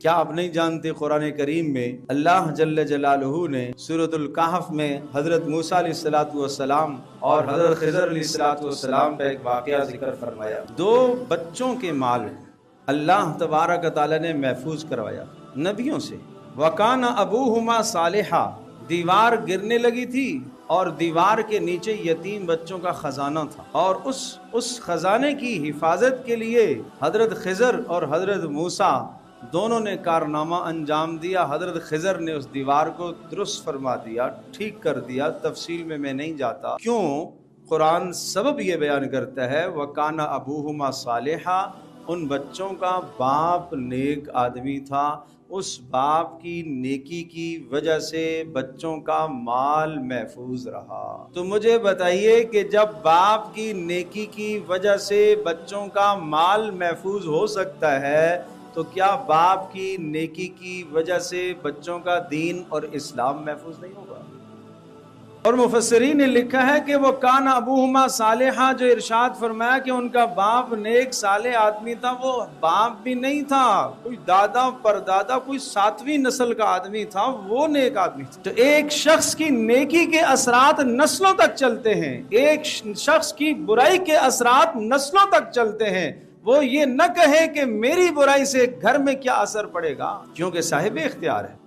کیا آپ نہیں جانتے قرآن کریم میں اللہ جل جلالہ نے سورۃ الکہف میں حضرت موسیٰ علیہ السلام اور حضرت خضر علیہ السلام کا ایک واقعہ ذکر فرمایا؟ دو بچوں کے مال اللہ تبارک تعالیٰ نے محفوظ کروایا نبیوں سے۔ وَكَانَ أَبُوهُمَا صَالِحًا، دیوار گرنے لگی تھی اور دیوار کے نیچے یتیم بچوں کا خزانہ تھا، اور اس خزانے کی حفاظت کے لیے حضرت خضر اور حضرت موسیٰ دونوں نے کارنامہ انجام دیا۔ حضرت خضر نے اس دیوار کو درست فرما دیا، ٹھیک کر دیا، تفصیل میں نہیں جاتا۔ کیوں؟ قرآن سبب یہ بیان کرتا ہے وَكَانَ أَبُوهُمَا صَالِحًا، ان بچوں کا باپ نیک آدمی تھا، اس باپ کی نیکی کی وجہ سے بچوں کا مال محفوظ رہا۔ تو مجھے بتائیے کہ جب باپ کی نیکی کی وجہ سے بچوں کا مال محفوظ ہو سکتا ہے تو کیا باپ کی نیکی کی وجہ سے بچوں کا دین اور اسلام محفوظ نہیں ہوگا؟ اور مفسرین نے لکھا ہے کہ وہ کان ابوہما صالحا، جو ارشاد فرمایا کہ ان کا باپ نیک صالح آدمی تھا، وہ باپ بھی نہیں تھا، کوئی دادا پردادا کوئی 7ویں نسل کا آدمی تھا، وہ نیک آدمی تھا۔ تو ایک شخص کی نیکی کے اثرات نسلوں تک چلتے ہیں، ایک شخص کی برائی کے اثرات نسلوں تک چلتے ہیں۔ وہ یہ نہ کہے کہ میری برائی سے گھر میں کیا اثر پڑے گا، کیونکہ صاحب اختیار ہے۔